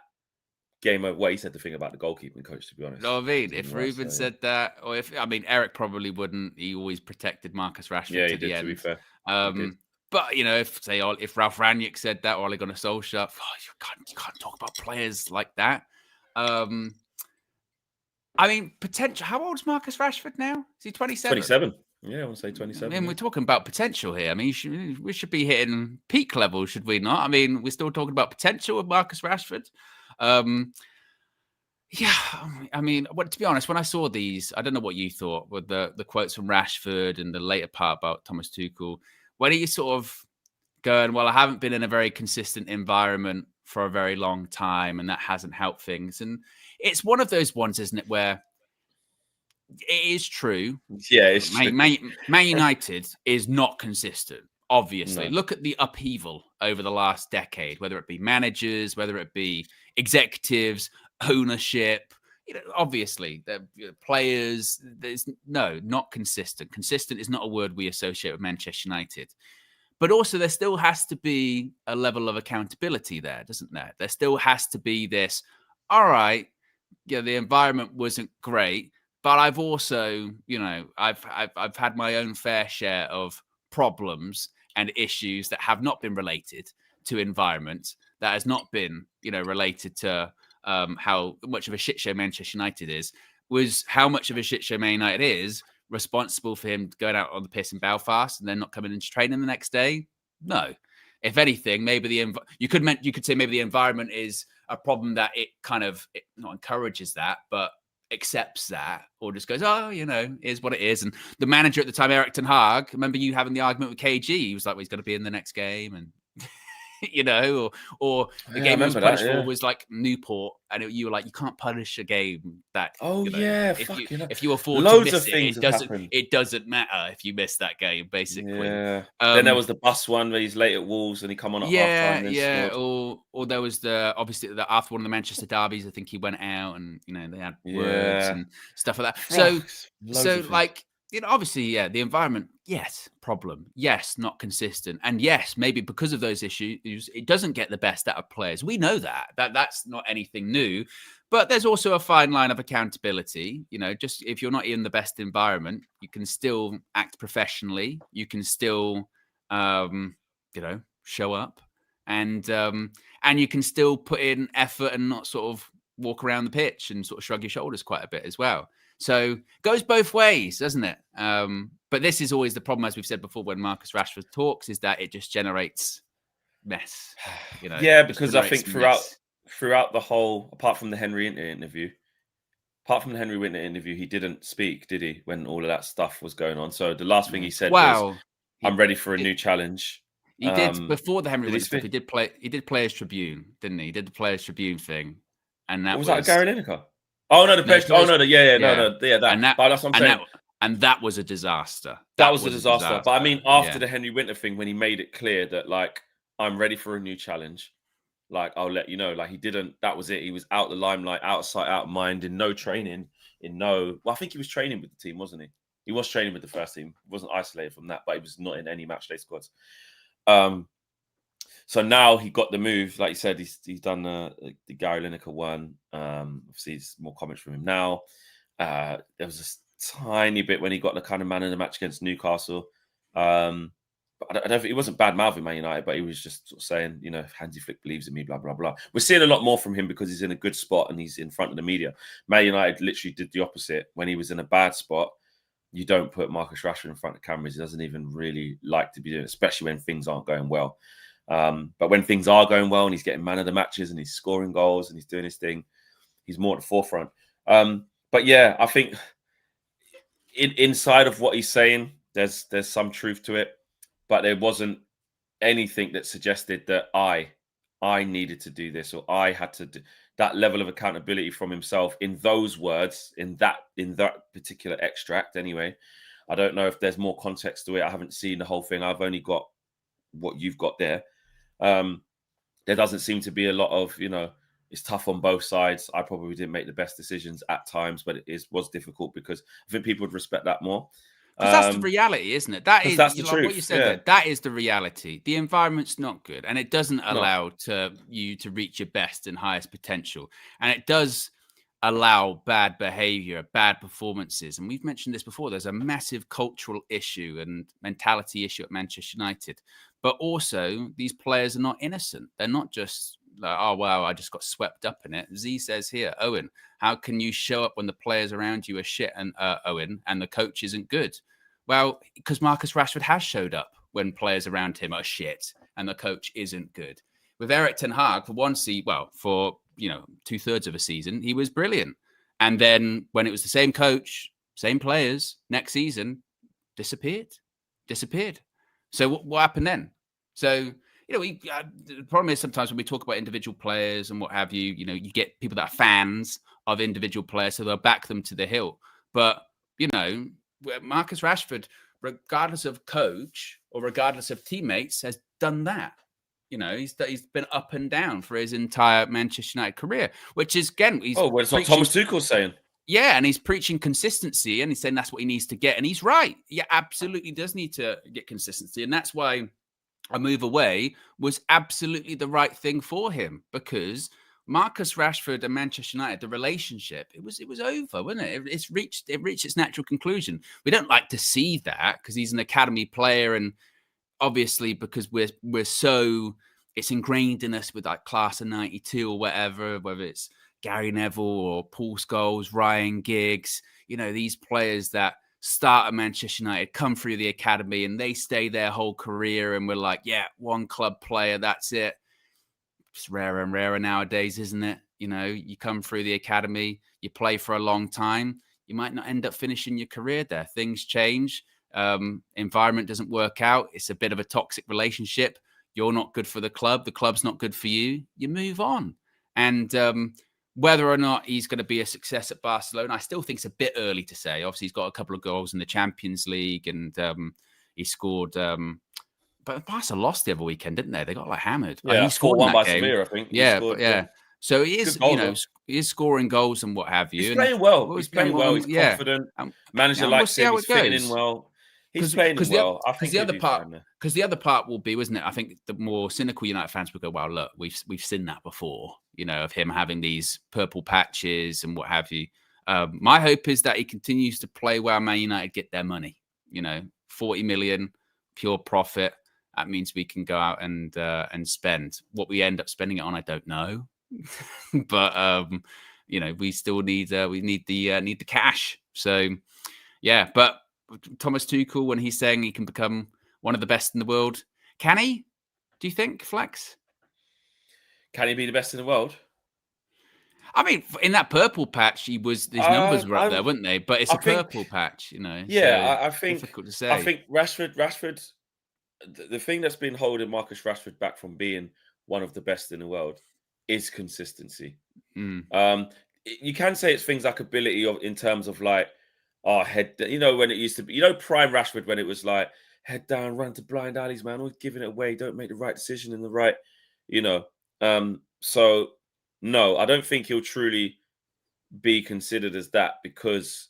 game over. Well, he said the thing about the goalkeeping coach, to be honest. You know what I mean? If Ruben said that, or Eric probably wouldn't. He always protected Marcus Rashford to the end. To be fair. But if Ralph Rangnick said that, or Ole Gunnar Solskjaer, you can't talk about players like that. Potential. How old is Marcus Rashford now? Is he 27? 27. Yeah, I want to say 27. I mean, we're talking about potential here. I mean, we should be hitting peak level, should we not? I mean, we're still talking about potential with Marcus Rashford. To be honest, when I saw these, I don't know what you thought with the quotes from Rashford and the later part about Thomas Tuchel. When are you sort of going, well, I haven't been in a very consistent environment for a very long time, and that hasn't helped things. And it's one of those ones, isn't it, where it is true. Yeah, it's true. Man United is not consistent. Obviously, Look at the upheaval over the last decade, whether it be managers, whether it be executives, ownership, obviously the players, there's not consistent. Consistent is not a word we associate with Manchester United. But also there still has to be a level of accountability there, doesn't there? There still has to be this, all right, the environment wasn't great, but I've also, I've had my own fair share of problems and issues that have not been related to environment, that has not been, related to how much of a shit show Manchester United is. Was how much of a shit show Man United is responsible for him going out on the piss in Belfast and then not coming into training the next day? No. If anything, maybe you could say maybe the environment is a problem, that it not encourages that, but accepts that, or just goes, oh, is what it is. And the manager at the time, Erik ten Hag, remember you having the argument with KG? He was like, well, he's going to be in the next game, and or the game he was punished for was like Newport, and you were like, you can't punish a game that. If you afford loads to miss of things it doesn't matter if you miss that game, basically. Yeah. Then there was the bus one where he's late at Wolves and he come on at half time. Or there was after one of the Manchester derbies, I think he went out and they had words and stuff like that. So like. Obviously, the environment, yes, problem. Yes, not consistent. And yes, maybe because of those issues, it doesn't get the best out of players. We know that's not anything new. But there's also a fine line of accountability. Just if you're not in the best environment, you can still act professionally. You can still, show up. And you can still put in effort and not sort of walk around the pitch and sort of shrug your shoulders quite a bit as well. So goes both ways, doesn't it? But this is always the problem, as we've said before, when Marcus Rashford talks, is that it just generates mess. Because I think throughout the whole, apart from the Henry Winter interview, he didn't speak, did he, when all of that stuff was going on? So the last thing he said was, "I'm ready for a new challenge." He did before the Henry Winter stuff. He did Players Tribune, didn't he? He did the Players Tribune thing, and that was that Gary Lineker. Oh no, that. But that's what I'm saying. And that was a disaster. That was a disaster. But I mean, after the Henry Winter thing, when he made it clear that like, I'm ready for a new challenge, like I'll let you know. Like he didn't. That was it. He was out the limelight, out of sight, out of mind, in no training, Well, I think he was training with the team, wasn't he? He was training with the first team. He wasn't isolated from that, but he was not in any matchday squads. So now he got the move, like you said, he's done the Gary Lineker one. Obviously, there's more comments from him now. There was a tiny bit when he got the kind of man in the match against Newcastle. But I don't think he wasn't bad mouthing Man United, but he was just sort of saying, Hansi Flick believes in me, blah blah blah. We're seeing a lot more from him because he's in a good spot and he's in front of the media. Man United literally did the opposite. When he was in a bad spot, you don't put Marcus Rashford in front of cameras. He doesn't even really like to be doing it, especially when things aren't going well. But when things are going well and he's getting man of the matches and he's scoring goals and he's doing his thing, he's more at the forefront. But yeah, I think inside of what he's saying, there's some truth to it, but there wasn't anything that suggested that I needed to do this or I had to do that level of accountability from himself in those words, in that particular extract. Anyway, I don't know if there's more context to it. I haven't seen the whole thing. I've only got what you've got there. There doesn't seem to be a lot of, it's tough on both sides. I probably didn't make the best decisions at times, but it was difficult because I think people would respect that more. Because that's the reality, isn't it? That's the truth. What you said there, that is the reality. The environment's not good, and it doesn't allow you to reach your best and highest potential. And it does allow bad behavior, bad performances. And we've mentioned this before. There's a massive cultural issue and mentality issue at Manchester United. But also, these players are not innocent. They're not just like, oh, wow, I just got swept up in it. Z says here, Owen, how can you show up when the players around you are shit, and Owen, and the coach isn't good? Well, because Marcus Rashford has showed up when players around him are shit and the coach isn't good. With Erik ten Hag, for 2/3 of a season, he was brilliant. And then when it was the same coach, same players, next season, disappeared. So what happened then? So, the problem is sometimes when we talk about individual players and what have you, you get people that are fans of individual players, so they'll back them to the hilt. But, Marcus Rashford, regardless of coach or regardless of teammates, has done that. You know, he's been up and down for his entire Manchester United career, which is, again, he's well, it's what Thomas Tuchel's saying. Yeah, and he's preaching consistency, and he's saying that's what he needs to get, and he's right. He absolutely does need to get consistency, and that's why a move away was absolutely the right thing for him, because Marcus Rashford and Manchester United, the relationship, it was over, wasn't it? It reached its natural conclusion. We don't like to see that because he's an academy player, and obviously because we're so, it's ingrained in us with like class of 92 or whatever, whether it's Gary Neville or Paul Scholes, Ryan Giggs, you know, these players that start at Manchester United, come through the academy, and they stay their whole career, and we're like, yeah, one club player, that's it. It's rarer and rarer nowadays, isn't it? You know, you come through the academy, you play for a long time, you might not end up finishing your career there. Things change. Environment doesn't work out. It's a bit of a toxic relationship. You're not good for the club's not good for you. You move on. And whether or not he's going to be a success at Barcelona, I still think it's a bit early to say. Obviously, he's got a couple of goals in the Champions League, and he scored. But Barca lost the other weekend, didn't they? They got like hammered. Yeah, he scored in that game. Sevilla, I think. Yeah. So he is, he is scoring goals and what have you. He's playing well. He's confident. Manager likes him. He's fitting in well. He's playing well. I think because the other part will be, wasn't it? I think the more cynical United fans will go, "Well, look, we've seen that before, you know, of him having these purple patches and what have you." My hope is that he continues to play well. Man United get their money, you know, 40 million pure profit. That means we can go out and spend. What we end up spending it on, I don't know, but you know, we still need the cash. So yeah, but Thomas Tuchel, when he's saying he can become one of the best in the world, can he? Do you think, Flex? Can he be the best in the world? I mean, in that purple patch, his numbers were up there, weren't they? But it's a purple patch, you know. Yeah, so I think difficult to say. I think Rashford. The thing that's been holding Marcus Rashford back from being one of the best in the world is consistency. You can say it's things like ability in terms of like, head, you know, when it used to be, you know, prime Rashford, when it was like head down, run to blind alleys, man, always giving it away, don't make the right decision in the right, you know. So no, I don't think he'll truly be considered as that because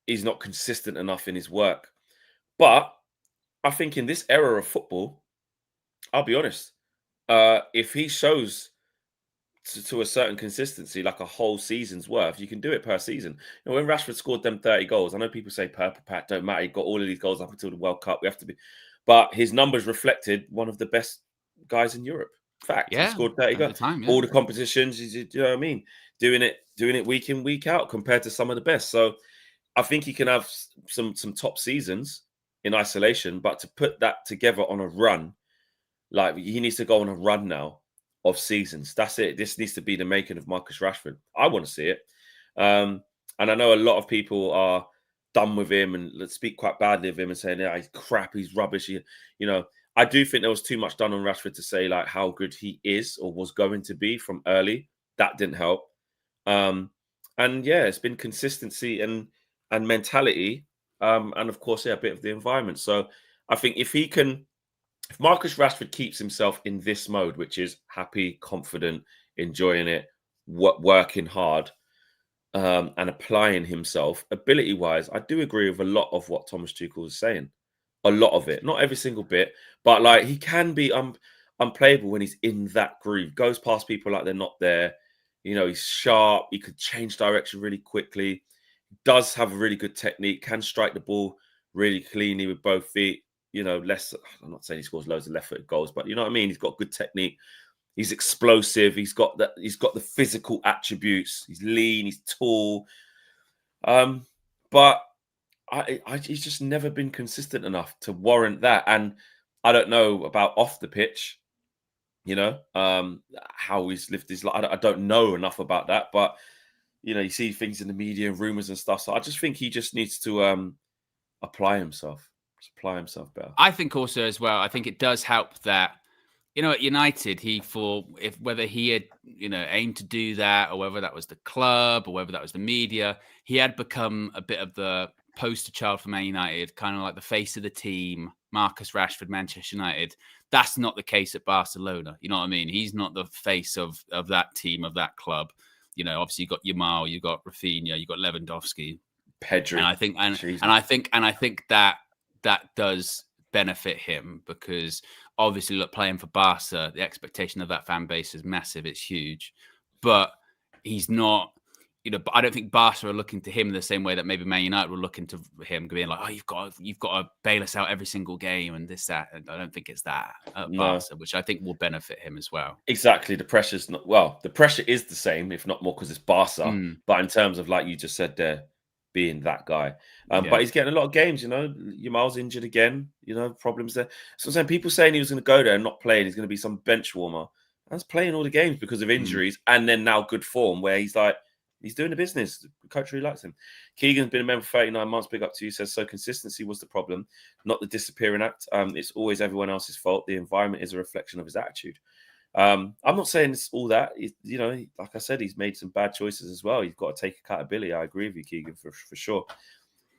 he's not consistent enough in his work. But I think in this era of football, I'll be honest, if he shows to a certain consistency, like a whole season's worth, you can do it per season. You know, when Rashford scored them 30 goals, I know people say purple patch, don't matter. He got all of these goals up until the World Cup. We have to be, but his numbers reflected one of the best guys in Europe. Fact, he scored 30 goals. All the competitions, you know what I mean? Doing it week in, week out compared to some of the best. So I think he can have some top seasons in isolation, but to put that together on a run, like he needs to go on a run now of seasons. That's it. This needs to be the making of Marcus Rashford. I want to see it. And I know a lot of people are done with him and speak quite badly of him and saying, yeah, he's crap, he's rubbish. You know, I do think there was too much done on Rashford to say like how good he is or was going to be from early. That didn't help. And yeah, it's been consistency and mentality. And of course, yeah, a bit of the environment. So I think if Marcus Rashford keeps himself in this mode, which is happy, confident, enjoying it, working hard, and applying himself ability-wise, I do agree with a lot of what Thomas Tuchel is saying. A lot of it, not every single bit, but like he can be unplayable when he's in that groove. Goes past people like they're not there. You know, he's sharp. He could change direction really quickly. Does have a really good technique. Can strike the ball really cleanly with both feet. You know, I'm not saying he scores loads of left-footed goals, but you know what I mean? He's got good technique. He's explosive. He's got the physical attributes. He's lean. He's tall. But he's just never been consistent enough to warrant that. And I don't know about off the pitch, you know, how he's lived his life. I don't know enough about that. But, you know, you see things in the media and rumors and stuff. So I just think he just needs to apply himself. Apply himself better. I think also as well, I think it does help that, you know, at United, whether he had, you know, aimed to do that or whether that was the club or whether that was the media, he had become a bit of the poster child for Man United, kind of like the face of the team, Marcus Rashford, Manchester United. That's not the case at Barcelona. You know what I mean? He's not the face of that team, of that club. You know, obviously you've got Yamal, you've got Rafinha, you've got Lewandowski, Pedri, and I think that does benefit him, because obviously, look, playing for Barca, the expectation of that fan base is massive. It's huge, but he's not. You know, but I don't think Barca are looking to him the same way that maybe Man United were looking to him, being like, "Oh, you've got to bail us out every single game and this, that." And I don't think it's that at Barca, which I think will benefit him as well. Exactly. The pressure's not, well, the pressure is the same, if not more, because it's Barca. But in terms of, like you just said there, being that guy. But he's getting a lot of games, you know. Yamal's injured again, you know, problems there. So I'm saying, people saying he was going to go there and not play, and he's going to be some bench warmer. That's playing all the games because of injuries, and then now good form, where he's like, he's doing the business. The coach really likes him. Keegan's been a member for 39 months. Big up to you. Says, so consistency was the problem, not the disappearing act. It's always everyone else's fault. The environment is a reflection of his attitude. I'm not saying it's all that. You know, like I said, he's made some bad choices as well. You've got to take accountability. I agree with you, Keegan, for sure.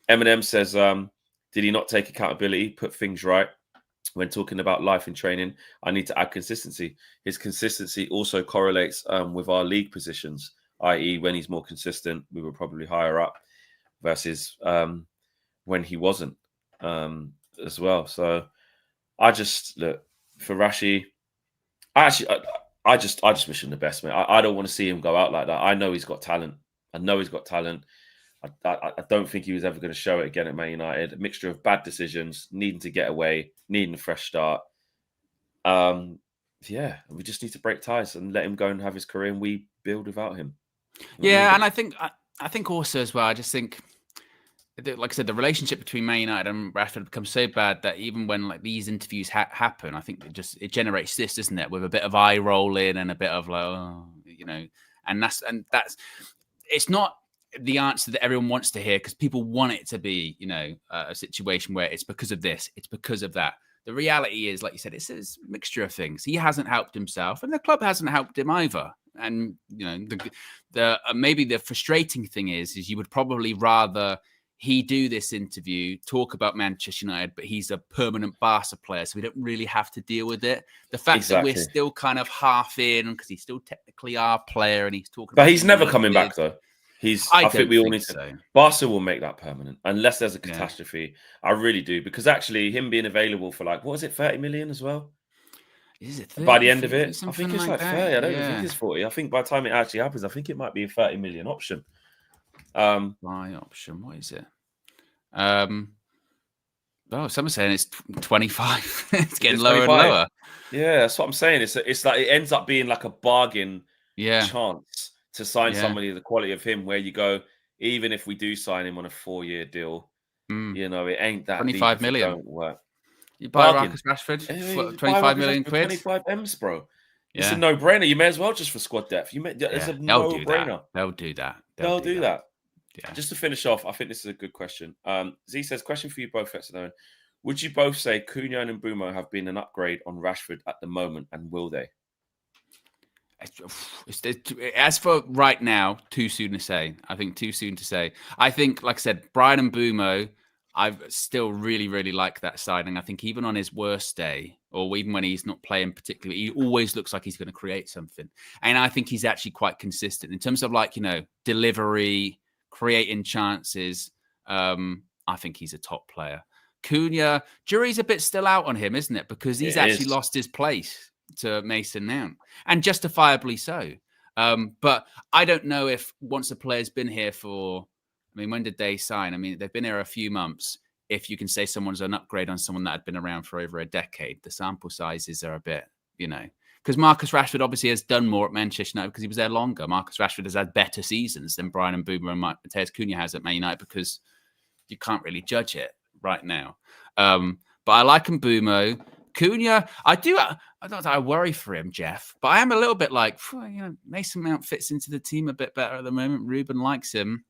Eminem says, did he not take accountability, put things right? When talking about life and training, I need to add consistency. His consistency also correlates with our league positions, i.e. when he's more consistent, we were probably higher up versus when he wasn't as well. So I just, look, for Rashi, I just wish him the best, man. I don't want to see him go out like that. I know he's got talent. I don't think he was ever going to show it again at Man United. A mixture of bad decisions, needing to get away, needing a fresh start. Yeah, we just need to break ties and let him go and have his career, and we build without him. Yeah, and I think also as well, I just think, like I said, the relationship between Man United and Rashford becomes so bad that even when like these interviews happen, I think it generates this, doesn't it, with a bit of eye rolling and a bit of like, oh, you know, and that's it's not the answer that everyone wants to hear, because people want it to be, you know, a situation where it's because of this, it's because of that. The reality is, like you said, it's a mixture of things. He hasn't helped himself, and the club hasn't helped him either. And you know, the maybe the frustrating thing is you would probably rather he do this interview, talk about Manchester United, but he's a permanent Barca player, so we don't really have to deal with it. The fact that we're still kind of half in, because he's still technically our player, and he's talking. But he's never coming back though. I think we all need to. So. Barca will make that permanent unless there's a catastrophe. I really do, because actually him being available for like, what is it, 30 million as well? Is it 30, by the end of it? I think it's like 30. I don't think it's 40. I think by the time it actually happens, I think it might be a 30 million option. My option, what is it? Someone's saying it's 25. It's getting lower and lower. Yeah, that's what I'm saying. It's like it ends up being like a bargain chance to sign somebody of the quality of him, where you go, even if we do sign him on a 4-year deal, you know, it ain't that 25 million. Don't work. You buy Marcus Rashford, 25 million quid. 25 M's, bro. It's a no-brainer. You may as well just for squad depth. It's a no-brainer. They'll do that. They'll do that. Yeah. Just to finish off, I think this is a good question. Z says, question for you both, Fetzer. Would you both say Cunha and Mbeumo have been an upgrade on Rashford at the moment, and will they? As for right now, too soon to say. I think too soon to say. I think, like I said, Bryan Mbeumo, I still really, really like that signing. I think even on his worst day, or even when he's not playing particularly, he always looks like he's going to create something. And I think he's actually quite consistent in terms of, like, you know, delivery, creating chances. I think he's a top player. Cunha, jury's a bit still out on him, isn't it? Because he's actually lost his place to Mason Mount, and justifiably so. But I don't know if once a player's been here for, I mean, when did they sign? I mean, they've been here a few months. If you can say someone's an upgrade on someone that had been around for over a decade, the sample sizes are a bit, you know, because Marcus Rashford obviously has done more at Manchester United because he was there longer. Marcus Rashford has had better seasons than Bryan Mbeumo and Matheus Cunha has at Man United, because you can't really judge it right now. But I like Mbeumo. Cunha, I don't know, I worry for him, Jeff, but I am a little bit like, you know, Mason Mount fits into the team a bit better at the moment. Ruben likes him.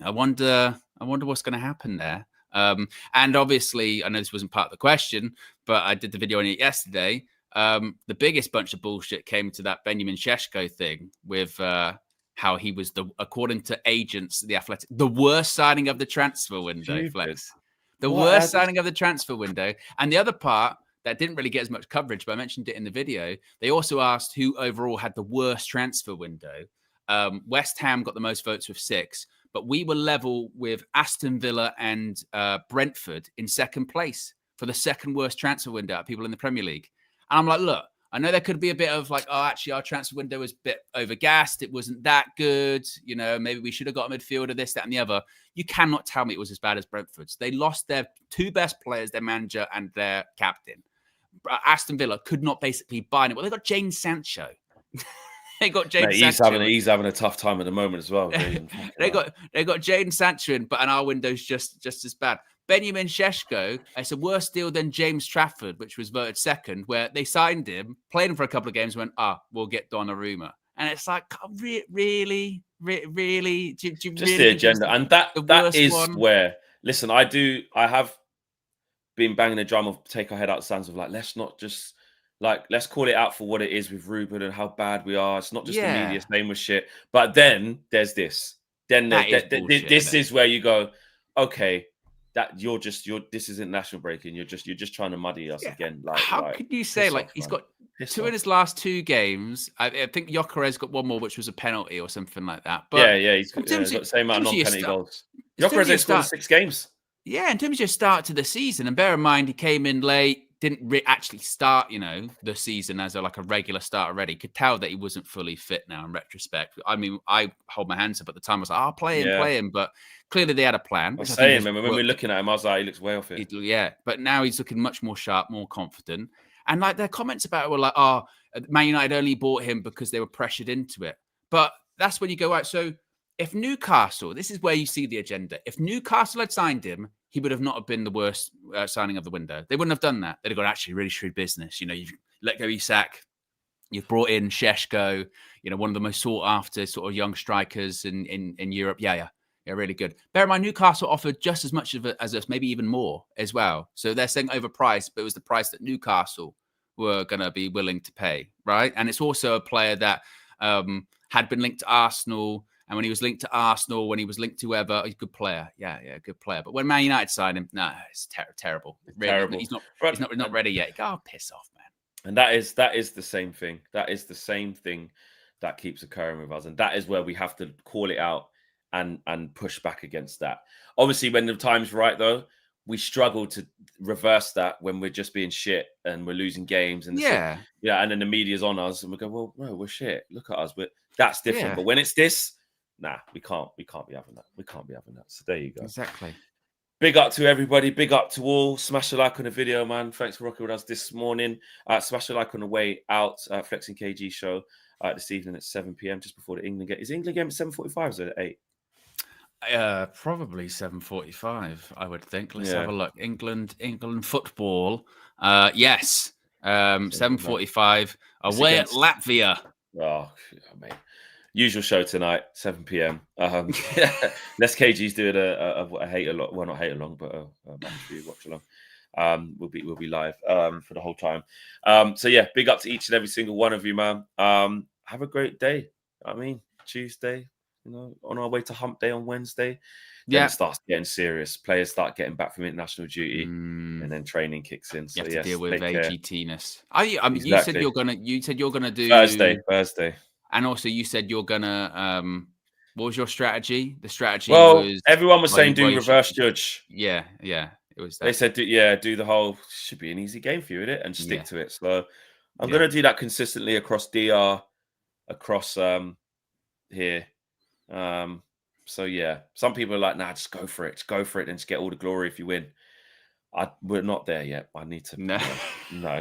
I wonder what's going to happen there. And obviously, I know this wasn't part of the question, but I did the video on it yesterday. The biggest bunch of bullshit came to that Benjamin Šeško thing with how he was according to agents, the Athletic, the worst signing of the transfer window. Stupid. Flex, the worst signing of the transfer window. And the other part that didn't really get as much coverage, but I mentioned it in the video. They also asked who overall had the worst transfer window. West Ham got the most votes with 6, but we were level with Aston Villa and Brentford in second place for the second worst transfer window out of people in the Premier League. And I'm like, look, I know there could be a bit of like, oh, actually, our transfer window was a bit overgassed. It wasn't that good. You know, maybe we should have got a midfielder, this, that, and the other. You cannot tell me it was as bad as Brentford's. They lost their 2 best players, their manager and their captain. Aston Villa could not basically buy it. Well, they got Jadon Sancho. They got Jadon Sancho. He's having a tough time at the moment as well. they got Jadon Sancho in, but our window's just as bad. Benjamin Šeško, it's a worse deal than James Trafford, which was voted second, where they signed him, played him for a couple of games, went, we'll get Donnarumma. And it's like, really? Do you Just really the agenda. And that is one? where, listen, I have been banging the drum of take our head out the sands of like, let's not just, like, let's call it out for what it is with Ruben and how bad we are. It's not just the media saying we're shit. But then there's this. Then this is where you go, okay, that this isn't national breaking. You're just trying to muddy us again. Like, how could you say like he's got 2 in his last 2 games? I think Gyökeres got 1 more, which was a penalty or something like that. But he's got the same amount of non-penalty goals. Gyökeres has scored 6 games. Yeah, in terms of your start to the season, and bear in mind he came in late, didn't actually start, the season as a regular start already. Could tell that he wasn't fully fit now in retrospect. I mean, I hold my hands up at the time. I was like, I'll play him. But clearly they had a plan. I was saying, when we were looking at him, I was like, he looks way off it. Yeah, but now he's looking much more sharp, more confident. And like their comments about it were like, Man United only bought him because they were pressured into it. But that's when you go out. So if Newcastle, this is where you see the agenda. If Newcastle had signed him, he would have not have been the worst signing of the window. They wouldn't have done that. They'd have gone, actually, really shrewd business. You've let go Isak. You've brought in Šeško, one of the most sought after sort of young strikers in Europe. Yeah, really good. Bear in mind, Newcastle offered just as much as us, maybe even more as well. So they're saying overpriced, but it was the price that Newcastle were going to be willing to pay, right? And it's also a player that had been linked to Arsenal. And when he was linked to Arsenal, when he was linked to whoever, he's a good player. Yeah, good player. But when Man United signed him, no, it's terrible. Really, terrible. He's not ready yet. Oh, piss off, man. And that is the same thing. That is the same thing that keeps occurring with us. And that is where we have to call it out and push back against that. Obviously, when the time's right, though, we struggle to reverse that when we're just being shit and we're losing games. And and then the media's on us and we go, well, no, we're shit. Look at us. That's different. Yeah. But when it's this, nah, we can't be having that. We can't be having that. So there you go. Exactly. Big up to everybody. Big up to all. Smash a like on the video, man. Thanks for rocking with us this morning. Smash a like on the way out. Flexing KG show this evening at 7 p.m. just before the England game. Is the England game at 7:45 or is it at 8? Probably 7:45, I would think. Let's have a look. England football. Yes. 7:45 away at Latvia. Oh, mate. Usual show tonight, 7 p.m. Let's KG's doing a hate along. Well, not hate along, but a watch along. We'll be live for the whole time. So yeah, big up to each and every single one of you, man. Have a great day. I mean, Tuesday, on our way to Hump Day on Wednesday. Then it starts getting serious. Players start getting back from international duty, and then training kicks in. So you have to deal with AGT-ness. Exactly. You said you're gonna do Thursday. And also, you said you're gonna. What was your strategy? The strategy was everyone was saying do reverse judge. Yeah, it was. That. They said do the whole. Should be an easy game for you, isn't it? And stick to it. So I'm gonna do that consistently across DR, across here. So yeah, some people are like, nah, just go for it, and just get all the glory if you win. We're not there yet. I need to. No. No.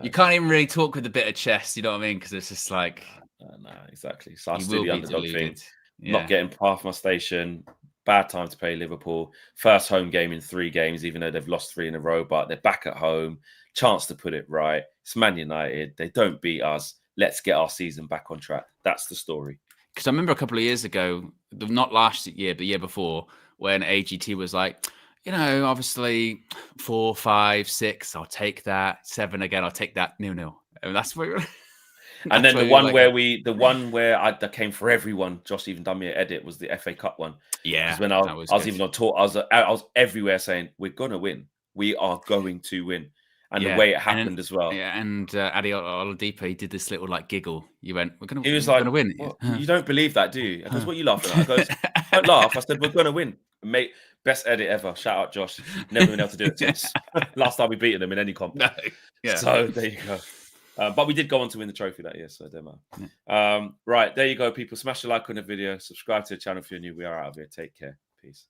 You can't even really talk with a bit of chest. You know what I mean? Because it's just like, no, exactly. So I still the underdog thing. Not getting past my station. Bad time to play Liverpool. First home game in 3 games, even though they've lost 3 in a row. But they're back at home. Chance to put it right. It's Man United. They don't beat us. Let's get our season back on track. That's the story. Because I remember a couple of years ago, not last year, but the year before, when AGT was like, obviously 4, 5, 6, I'll take that. 7 again, I'll take that. 0-0. And that's where And then That's the why one you where that came for everyone, Josh even done me an edit, was the FA Cup one. yeah, Because when I was good. even on tour, I was everywhere saying, we're going to win. We are going to win. And the way it happened as well. Yeah, and Adi Oladipo, he did this little like giggle. You went, He was like, gonna win. well, you don't believe that, do you? I goes, what are you laughing at? I goes, don't laugh. I said, we're going to win. Mate, best edit ever. Shout out, Josh. Never been able to do it since. Last time we beat them in any comp. No. Yeah. So there you go. But we did go on to win the trophy that year, so don't matter. Right, there you go, people. Smash the like on the video. Subscribe to the channel if you're new. We are out of here. Take care. Peace.